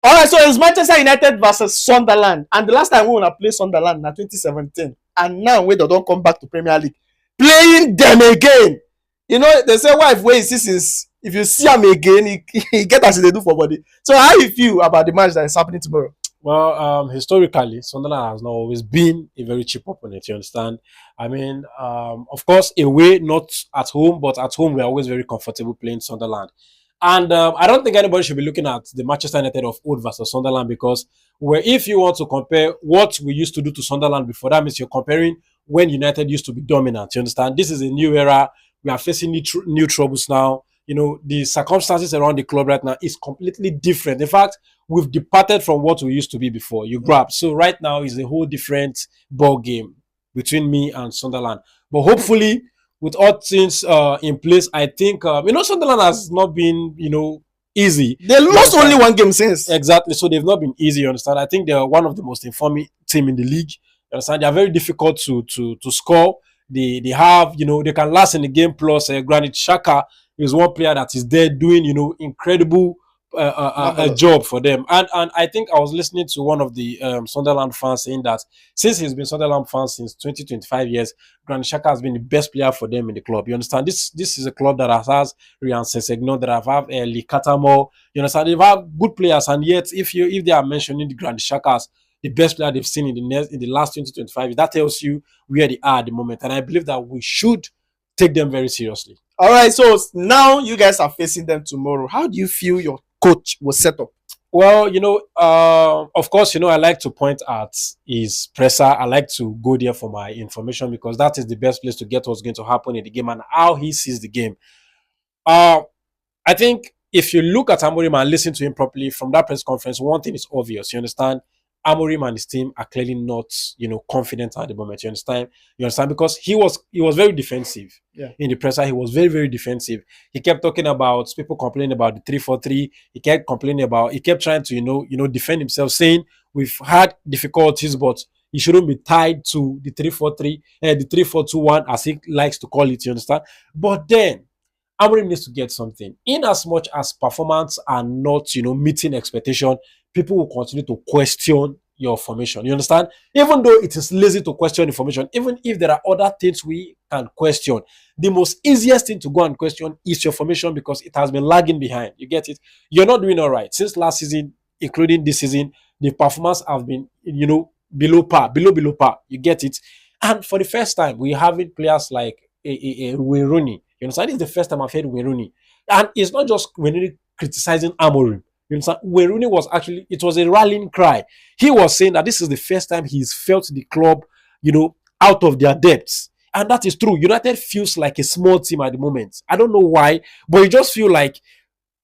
All right, so it's Manchester United versus Sunderland, and the last time we wanna play Sunderland na 2017, and now we don't come back to Premier League, playing them again. You know they say wife wey see since if you see him again, he get as they do for body. So how you feel about the match that is happening tomorrow? Well, historically, Sunderland has not always been a very cheap opponent. You understand? I mean, of course, away, not at home, but at home, we are always very comfortable playing Sunderland. And I don't think anybody should be looking at the Manchester United of old versus Sunderland because where if you want to compare what we used to do to Sunderland before, that means you're comparing when United used to be dominant. You understand? This is a new era. We are facing new troubles now. You know, the circumstances around the club right now is completely different. In fact, we've departed from what we used to be before. You grab. So right now is a whole different ball game between me and Sunderland. But hopefully, with all things in place, I think Sunderland has not been easy. They lost only one game since. Exactly. So they've not been easy. You understand? I think they're one of the most informing team in the league. You understand? They are very difficult to score. They have they can last in the game. Plus, Granit Xhaka is one player that is there doing incredible a job for them. And I think I was listening to one of the Sunderland fans saying that since he's been Sunderland fan since 25 years, Granit Xhaka has been the best player for them in the club. You understand? This is a club that has Ryan Sessegnon, that have Lee Cattermole. You understand? They have good players, and yet if they are mentioning the Granit Xhaka as the best player they've seen in the last 20-25 years, that tells you where they are at the moment. And I believe that we should take them very seriously. All right, so now you guys are facing them tomorrow. How do you feel your coach was set up? Well, of course, I like to point at his presser. I like to go there for my information because that is the best place to get what's going to happen in the game and how he sees the game. I think if you look at Amorim and listen to him properly from that press conference, one thing is obvious. You understand? Amorim and his team are clearly not, confident at the moment. You understand? Because he was very defensive. Yeah. In the presser. He was very, very defensive. He kept talking about people complaining about the 3-4-3. He kept trying to, defend himself, saying we've had difficulties, but he shouldn't be tied to the 3-4-3, the 3-4-2-1, as he likes to call it. You understand? But then Amorim needs to get something. In as much as performance are not, meeting expectation, people will continue to question your formation. You understand? Even though it is lazy to question the formation, even if there are other things we can question, the most easiest thing to go and question is your formation because it has been lagging behind. You get it? You're not doing all right. Since last season, including this season, the performance have been, below par. You get it? And for the first time, we're having players like Wayne Rooney. You understand? This is the first time I've heard Wayne Rooney. And it's not just Wayne Rooney criticizing Amorim. You understand? Wayne Rooney it was a rallying cry. He was saying that this is the first time he's felt the club, out of their depths. And that is true. United feels like a small team at the moment. I don't know why, but you just feel like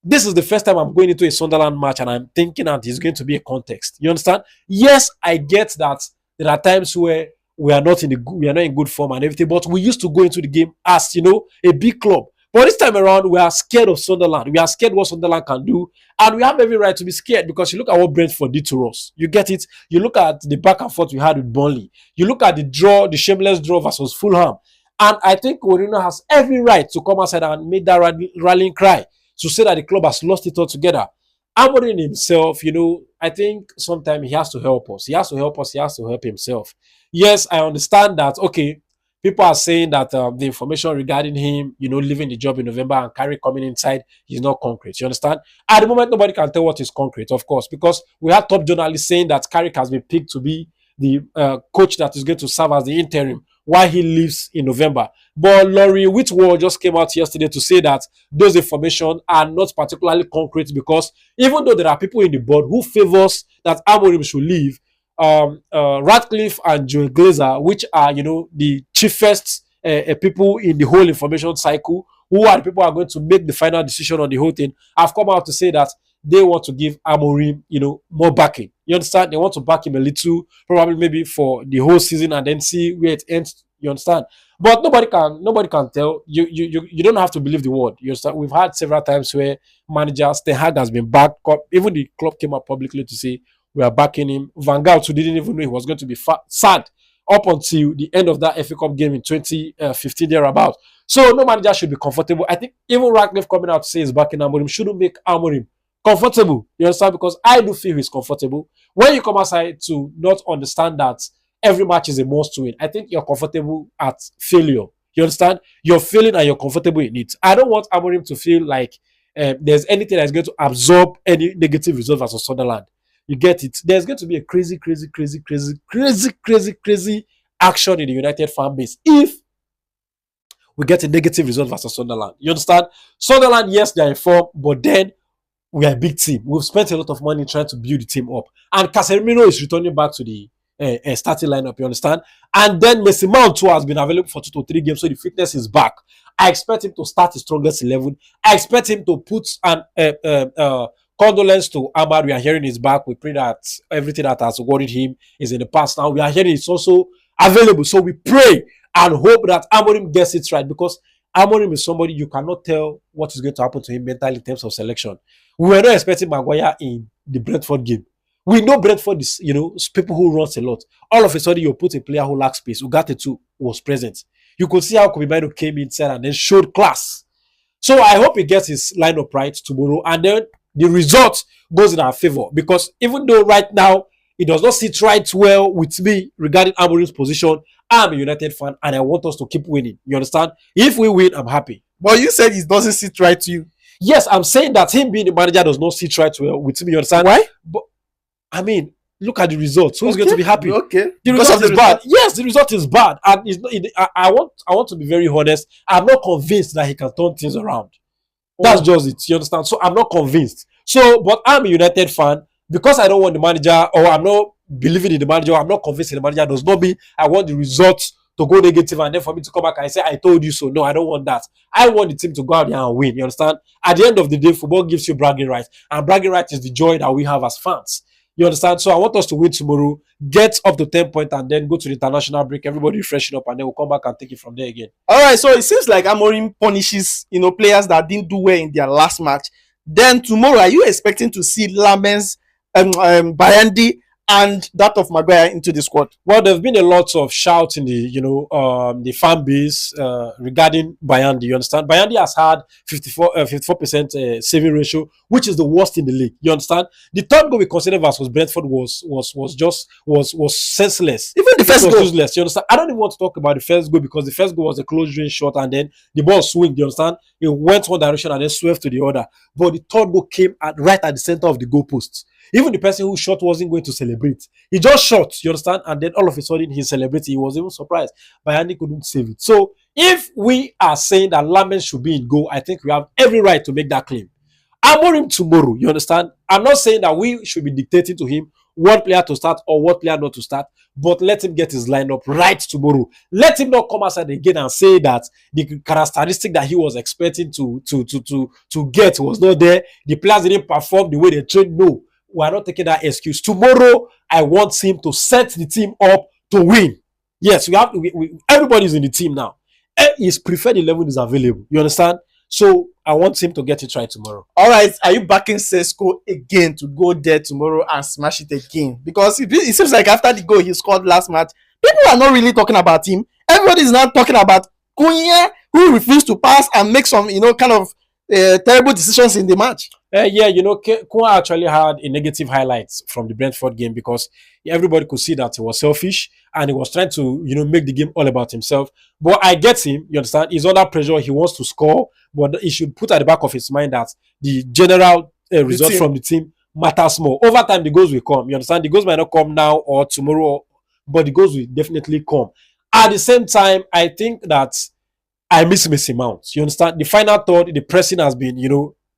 this is the first time I'm going into a Sunderland match and I'm thinking that it's going to be a context. You understand? Yes, I get that there are times where we are not in good form and everything, but we used to go into the game as a big club. But this time around, we are scared of Sunderland. We are scared what Sunderland can do, and we have every right to be scared because you look at what Brentford did to us. You get it? You look at the back and forth we had with Burnley. You look at the shameless draw versus Fulham, and I think Mourinho has every right to come outside and make that rallying cry to say that the club has lost it altogether. Amorim himself, I think sometimes he has to help us. He has to help us. He has to help himself. Yes, I understand that, okay, people are saying that the information regarding him, leaving the job in November and Carrick coming inside is not concrete. You understand? At the moment, nobody can tell what is concrete, of course, because we have top journalists saying that Carrick has been picked to be the coach that is going to serve as the interim while he leaves in November. But Laurie Whitwell just came out yesterday to say that those information are not particularly concrete because even though there are people in the board who favors that Amorim should leave, Ratcliffe and Joe Glazer, which are the chiefest people in the whole information cycle, who are the people who are going to make the final decision on the whole thing, have come out to say that they want to give Amorim more backing. You understand? They want to back him a little, probably maybe for the whole season and then see where it ends. You understand? But nobody can tell. You don't have to believe the word. You understand? We've had several times where manager Ten Hag has been backed. Even the club came up publicly to say we are backing him. Van Gaal, who didn't even know he was going to be sad up until the end of that FA Cup game in 2015 thereabout. So no manager should be comfortable. I think even Ratcliffe coming out to say he's backing Amorim shouldn't make Amorim comfortable. You understand? Because I do feel he's comfortable. When you come outside to not understand that every match is a must win, I think you're comfortable at failure. You understand? You're failing and you're comfortable in it. I don't want Amorim to feel like there's anything that's going to absorb any negative result versus Sunderland. You get it? There's going to be a crazy action in the United fan base if we get a negative result versus Sunderland. You understand? Sunderland, yes, they're in form, but then we are a big team. We've spent a lot of money trying to build the team up. And Casemiro is returning back to the starting lineup, you understand? And then Messi Mount too has been available for 2 to 3 games, so the fitness is back. I expect him to start his strongest 11. I expect him to put an condolence to Ahmad. We are hearing he's back. We pray that everything that has worried him is in the past now. We are hearing it's also available. So we pray and hope that Amorim gets it right, because Amorim is somebody you cannot tell what is going to happen to him mentally in terms of selection. We were not expecting Maguire in the Brentford game. We know Brentford is, people who runs a lot. All of a sudden, you put a player who lacks space. Ugarte too was present. You could see how Kobe Mino came inside and then showed class. So I hope he gets his lineup right tomorrow, and then the result goes in our favor. Because even though right now it does not sit right well with me regarding Amorim's position, I'm a United fan and I want us to keep winning. You understand? If we win, I'm happy. But you said it doesn't sit right to you. Yes, I'm saying that him being the manager does not sit right well with me. You understand? Why? But I mean, look at the results. Who's going to be happy? Okay. The result is bad. Yes, the result is bad. And it's not, I want to be very honest. I'm not convinced that he can turn things around. That's just it. You understand? So I'm not convinced. So, but I'm a United fan. Because I don't want the manager, or I'm not believing in the manager, or I'm not convinced in the manager, does not mean I want the results to go negative and then for me to come back and say, I told you so. No, I don't want that. I want the team to go out there and win. You understand? At the end of the day, football gives you bragging rights. And bragging rights is the joy that we have as fans. You understand? So I want us to win tomorrow, get up to 10 points, and then go to the international break. Everybody freshen up, and then we'll come back and take it from there again. All right. So it seems like Amorim punishes, players that didn't do well in their last match. Then tomorrow, are you expecting to see Lamens, Bayandi, and that of Maguire into the squad? Well, there's been a lot of shout in the the fan base regarding Bayandi. You understand? Bayandi has had 54% saving ratio, which is the worst in the league. You understand? The third goal we considered versus Brentford was senseless. Even the first goal, useless. You understand? I don't even want to talk about the first goal, because the first goal was a close range shot, and then the ball swung. You understand? It went one direction and then swerved to the other. But the third goal came right at the center of the goalpost. Even the person who shot wasn't going to celebrate. He just shot, you understand? And then all of a sudden he celebrated. He was even surprised. Bayani couldn't save it. So if we are saying that Lamen should be in goal, I think we have every right to make that claim. Amorim tomorrow, you understand? I'm not saying that we should be dictating to him what player to start or what player not to start, but let him get his lineup right tomorrow. Let him not come outside again and say that the characteristic that he was expecting to get was not there. The players didn't perform the way they trained. No. We are not taking that excuse. Tomorrow, I want him to set the team up to win. Yes, everybody's in the team now. His preferred 11 is available. You understand? So I want him to get it right tomorrow. All right. Are you backing Sesko again to go there tomorrow and smash it again? Because it seems like after the goal he scored last match, people are not really talking about him. Everybody is now talking about Cunha, who refused to pass and make some, kind of terrible decisions in the match. Cunha actually had a negative highlights from the Brentford game, because everybody could see that he was selfish and he was trying to, make the game all about himself. But I get him, you understand? He's under pressure. He wants to score, but he should put at the back of his mind that the general result from the team matters more. Over time, the goals will come. You understand? The goals might not come now or tomorrow, but the goals will definitely come. At the same time, I think that I miss Messi Mount. You understand? The final third, the pressing has been,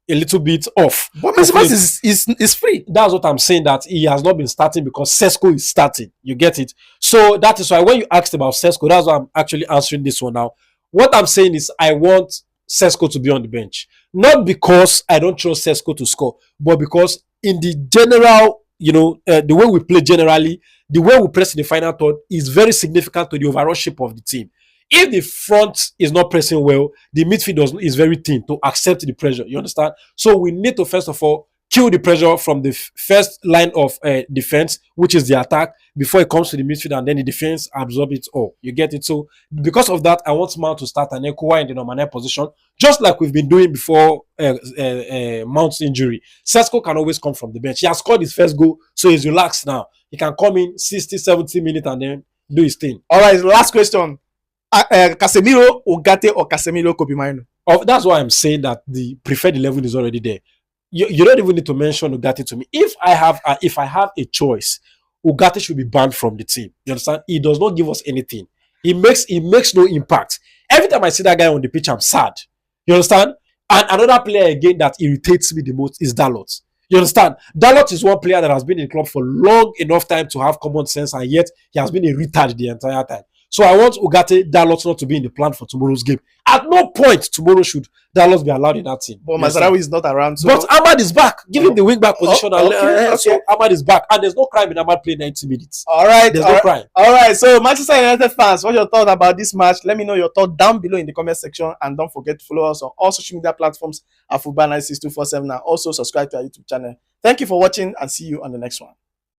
a little bit off. But Messi Mount is free. That's what I'm saying, that he has not been starting because Sesko is starting. You get it? So that is why when you asked about Sesko, that's why I'm actually answering this one now. What I'm saying is I want Sesko to be on the bench. Not because I don't trust Sesko to score, but because in the general, the way we play generally, the way we press in the final third is very significant to the overall shape of the team. If the front is not pressing well, the midfield is very thin to accept the pressure. You understand? So we need to, first of all, kill the pressure from the first line of defense, which is the attack, before it comes to the midfield, and then the defense absorb it all. You get it? So because of that, I want Mount to start an Ekwa in the number 9 position, just like we've been doing before Mount's injury. Sesko can always come from the bench. He has scored his first goal, so he's relaxed now. He can come in 60, 70 minutes and then do his thing. All right, last question. Casemiro, Ugarte, or Casemiro, Kobe Mainoo? That's why I'm saying that the preferred 11 is already there. You don't even need to mention Ugarte to me. If I have a choice, Ugarte should be banned from the team. You understand? He does not give us anything. He makes no impact. Every time I see that guy on the pitch, I'm sad. You understand? And another player again that irritates me the most is Dalot. You understand? Dalot is one player that has been in the club for long enough time to have common sense, and yet he has been a retard the entire time. So I want Ugarte, Dalot not to be in the plan for tomorrow's game. At no point tomorrow should Dalot be allowed in that team. But Mazarawi is not around. So... But Ahmad is back. Give him the wing back position. So Ahmad is back. And there's no crime in Ahmad playing 90 minutes. All right. There's no crime. All right. So Manchester United fans, what's your thought about this match? Let me know your thought down below in the comment section. And don't forget to follow us on all social media platforms at Football 96247, and also subscribe to our YouTube channel. Thank you for watching, and see you on the next one.